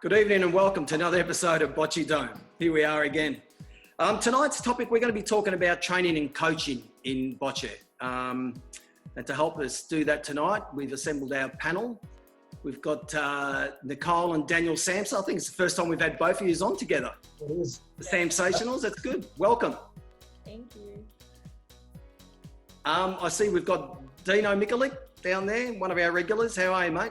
Good evening and welcome to another episode of Bocce Dome. Here we are again. Tonight's topic, we're going to be talking about training and coaching in Bocce. And to help us do that tonight, we've assembled our panel. We've got Nicole and Daniel Sampson. I think it's the first time we've had both of you on together. It is. The Samsationals, that's good. Welcome. Thank you. I see we've got Dino Mikulik down there, one of our regulars. How are you, mate?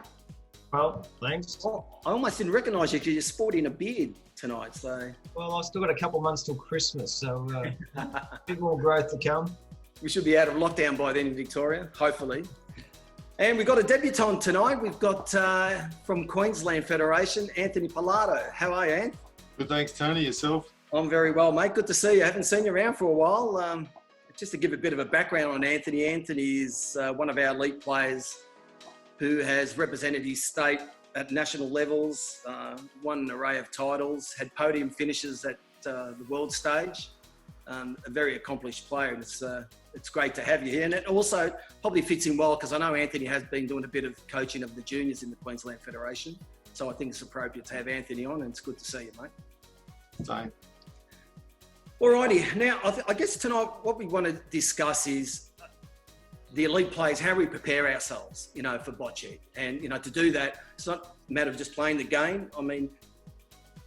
Well, thanks. Oh, I almost didn't recognise you because you're sporting a beard tonight. So Well, I've still got a couple of months till Christmas, so a bit more growth to come. we should be out of lockdown by then in Victoria, hopefully. And we've got a debutant tonight. We've got from Queensland Federation, Anthony Parlato. How are you, Ant? Good, thanks, Tony. Yourself? I'm very well, mate. Good to see you. I haven't seen you around for a while. Just to give a bit of a background on Anthony. Anthony is one of our elite players who has represented his state at national levels, won an array of titles, had podium finishes at the world stage. A very accomplished player. And it's great to have you here. And it also probably fits in well because I know Anthony has been doing a bit of coaching of the juniors in the Queensland Federation. So I think it's appropriate to have Anthony on, and it's good to see you, mate. Same. Alrighty, now I guess tonight what we want to discuss is the elite players, how we prepare ourselves, for Bocce. And, to do that, it's not a matter of just playing the game. I mean,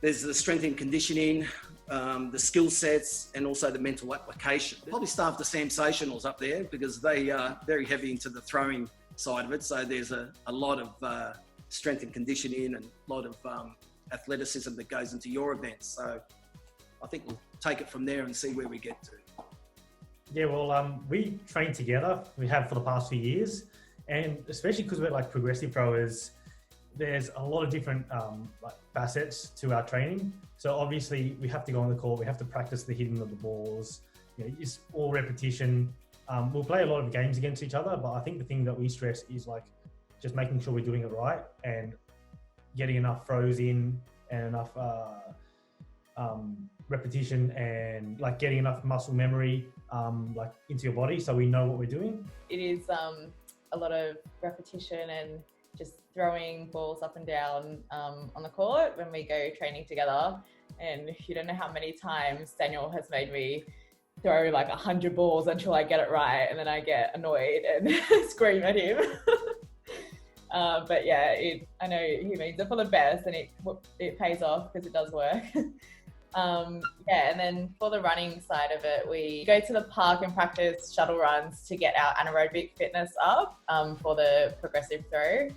there's the strength and conditioning, the skill sets, and also the mental application. Probably start with the Samsationals up there because they are very heavy into the throwing side of it. So there's a lot of strength and conditioning and a lot of athleticism that goes into your events. So I think we'll take it from there and see where we get to. Yeah, well, we train together. We have for the past few years, and especially because we're like progressive throwers, there's a lot of different facets to our training. So obviously, we have to go on the court. We have to practice the hitting of the balls. It's all repetition. We'll play a lot of games against each other, but I think the thing that we stress is just making sure we're doing it right and getting enough throws in and enough repetition and getting enough muscle memory into your body so we know what we're doing. It is a lot of repetition and just throwing balls up and down on the court when we go training together. And you don't know how many times Daniel has made me throw 100 balls until I get it right, and then I get annoyed and scream at him. But yeah, I know he means it for the best, and it pays off because it does work. And then for the running side of it, we go to the park and practice shuttle runs to get our anaerobic fitness up for the progressive throw,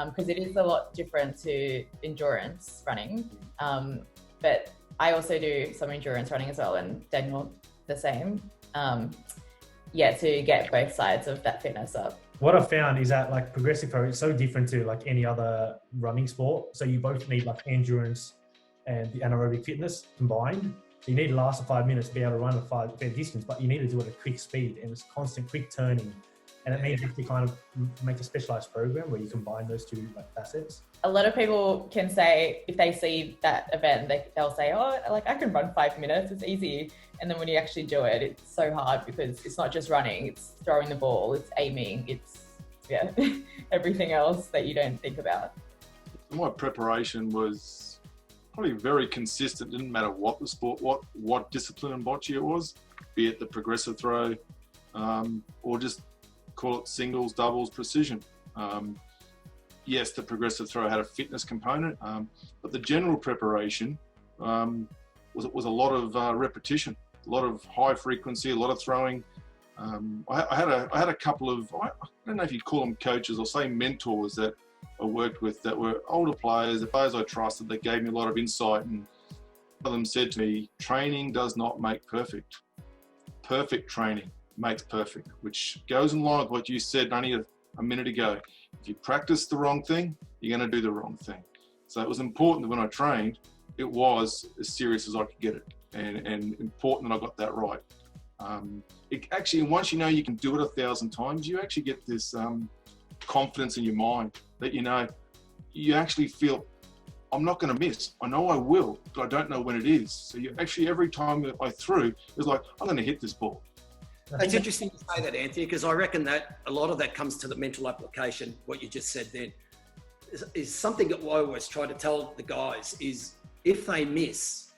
because it is a lot different to endurance running. But I also do some endurance running as well, and Daniel the same. To get both sides of that fitness up. What I've found is that progressive throw is so different to any other running sport. So you both need endurance and the anaerobic fitness combined. So you need to last 5 minutes to be able to run a fair distance, but you need to do it at quick speed, and it's constant quick turning. And it means you have to kind of make a specialized program where you combine those two facets. A lot of people can say, if they see that event, they'll say, oh, I can run 5 minutes, it's easy. And then when you actually do it, it's so hard because it's not just running, it's throwing the ball, it's aiming, it's everything else that you don't think about. My preparation was probably very consistent. Didn't matter what the sport, what discipline in bocce it was, be it the progressive throw, or just call it singles, doubles, precision. Yes, the progressive throw had a fitness component, but the general preparation was a lot of repetition, a lot of high frequency, a lot of throwing. I had a couple of, I don't know if you'd call them coaches or say mentors that I worked with that were older players, the players I trusted, that gave me a lot of insight. And one of them said to me, training does not make perfect. Perfect training makes perfect, which goes in line with what you said only a minute ago. If you practice the wrong thing, you're going to do the wrong thing. So it was important that when I trained, it was as serious as I could get it, and important that I got that right. It actually, once you know you can do it 1,000 times, you actually get this confidence in your mind that you actually feel, I'm not going to miss. I know I will, but I don't know when it is. So you actually, every time that I threw, it's like, I'm going to hit this ball. It's interesting to say that, Anthony, because I reckon that a lot of that comes to the mental application, what you just said then. is something that I always try to tell the guys is if they miss,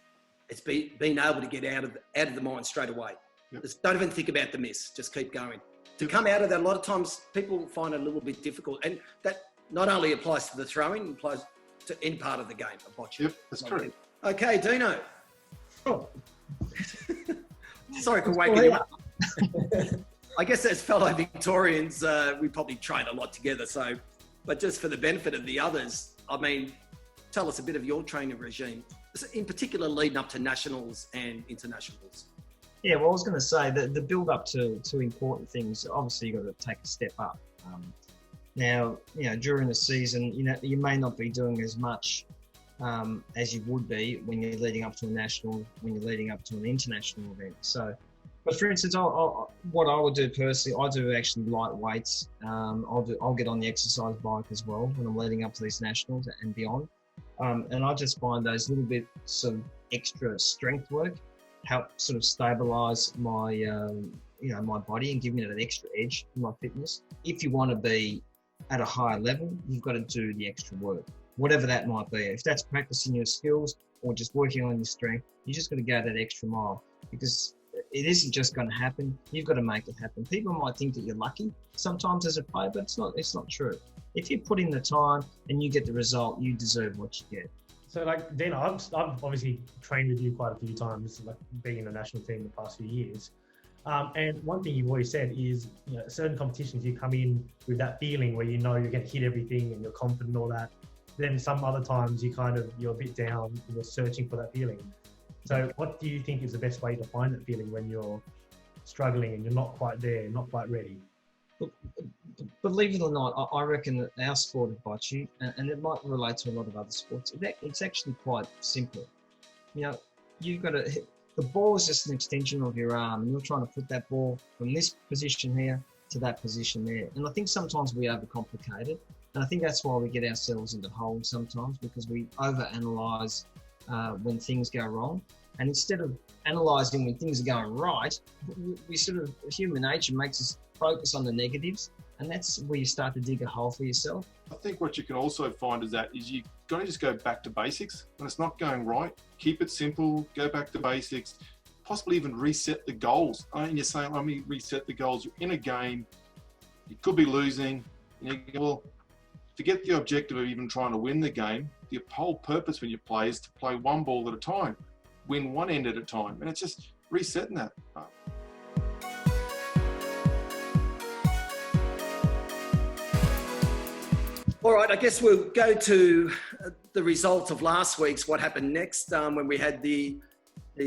it's being able to get out of the mind straight away. Yep. Just don't even think about the miss. Just keep going. To come out of that, a lot of times people find it a little bit difficult, and that not only applies to the throwing, it applies to any part of the game of bocce. Yep, that's correct. Okay, Dino. Oh. Sorry for waking you up. I guess as fellow Victorians, we probably train a lot together. So, but just for the benefit of the others, I mean, tell us a bit of your training regime, in particular leading up to nationals and internationals. Yeah, well, I was going to say that the build up to important things, obviously you've got to take a step up. Now, during the season, you may not be doing as much as you would be when you're leading up to a national, when you're leading up to an international event. So, but for instance, what I would do personally, I do actually light weights. I'll get on the exercise bike as well when I'm leading up to these nationals and beyond. And I just find those little bit sort of extra strength work help sort of stabilize my, my body and give me that extra edge in my fitness. If you want to be at a higher level, you've got to do the extra work, whatever that might be. If that's practicing your skills or just working on your strength, you just got to go that extra mile, because it isn't just going to happen. You've got to make it happen. People might think that you're lucky sometimes as a player, but it's not true. If you put in the time and you get the result, you deserve what you get. So, like, Dino, I've obviously trained with you quite a few times, like being in the national team the past few years. And one thing you've always said is, certain competitions you come in with that feeling where you're going to hit everything and you're confident and all that. Then some other times you're a bit down and you're searching for that feeling. So what do you think is the best way to find that feeling when you're struggling and you're not quite there, not quite ready? Look, believe it or not, I reckon that our sport of bocce, and it might relate to a lot of other sports, it's actually quite simple. You've got to hit. The ball is just an extension of your arm, and you're trying to put that ball from this position here to that position there. And I think sometimes we overcomplicate it, and I think that's why we get ourselves into holes sometimes, because we overanalyze when things go wrong. And instead of analysing when things are going right, we sort of, human nature makes us focus on the negatives, and that's where you start to dig a hole for yourself. I think what you can also find is you got to just go back to basics. When it's not going right, keep it simple, go back to basics, possibly even reset the goals. And you're saying, let me reset the goals. You're in a game, you could be losing, and you go, well, forget the objective of even trying to win the game. The whole purpose when you play is to play one ball at a time, win one end at a time, and it's just resetting that. All right, I guess we'll go to the result of last week's what happened next when we had the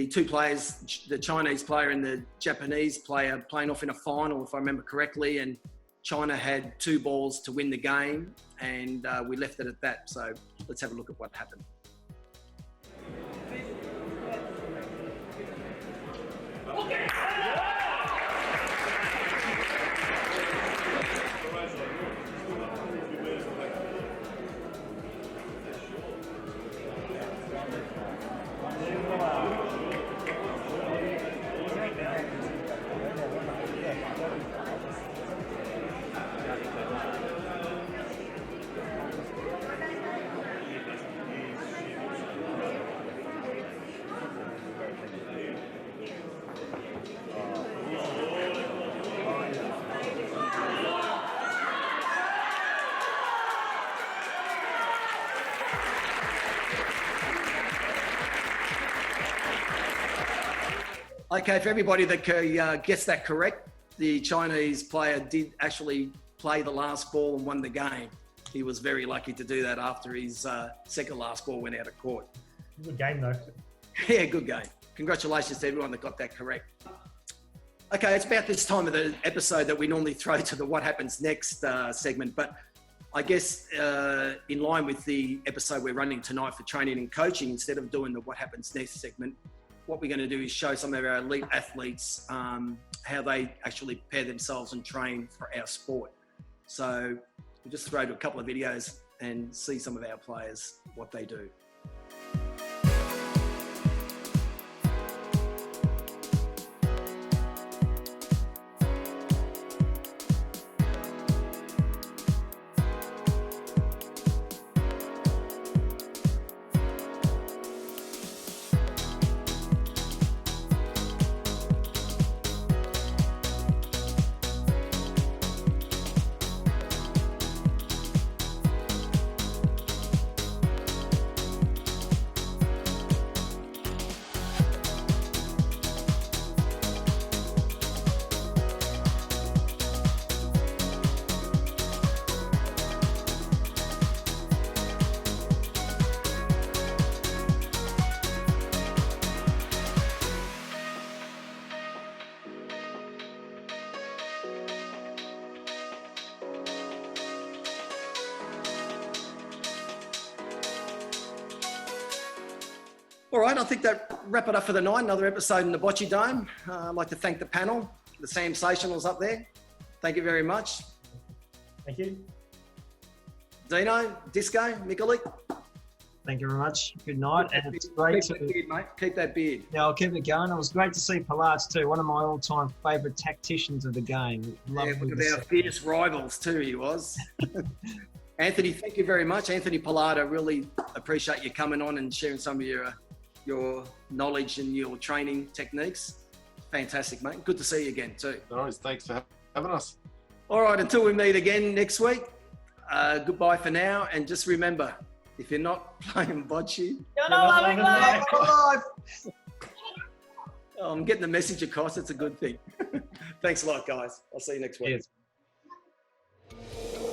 two players, the Chinese player and the Japanese player, playing off in a final, if I remember correctly, and China had 2 balls to win the game, and we left it at that. So let's have a look at what happened. Okay, for everybody that gets that correct, the Chinese player did actually play the last ball and won the game. He was very lucky to do that after his second last ball went out of court. Good game, though. Yeah, good game. Congratulations to everyone that got that correct. Okay, it's about this time of the episode that we normally throw to the What Happens Next segment, but I guess in line with the episode we're running tonight for training and coaching, instead of doing the What Happens Next segment, what we're going to do is show some of our elite athletes how they actually prepare themselves and train for our sport. So we'll just throw to a couple of videos and see some of our players, what they do. All right, I think that wrap it up for the night. Another episode in the Bocce Dome. I'd like to thank the panel, the sensationals up there. Thank you very much. Thank you. Dino, Disco, Mikalik. Thank you very much. Good night. And it's great Keep that beard, mate. Keep that beard. Yeah, I'll keep it going. It was great to see Parlato too, one of my all-time favourite tacticians of the game. Yeah, one of our fierce rivals too, he was. Anthony, thank you very much. Anthony Parlato, really appreciate you coming on and sharing some of your knowledge and your training techniques. Fantastic, mate. Good to see you again too. No worries. Thanks for having us. All right, until we meet again next week, goodbye for now. And just remember, if you're not playing bocce, You're not loving life. Oh, I'm getting the message across. It's a good thing. Thanks a lot, guys. I'll see you next week. Cheers.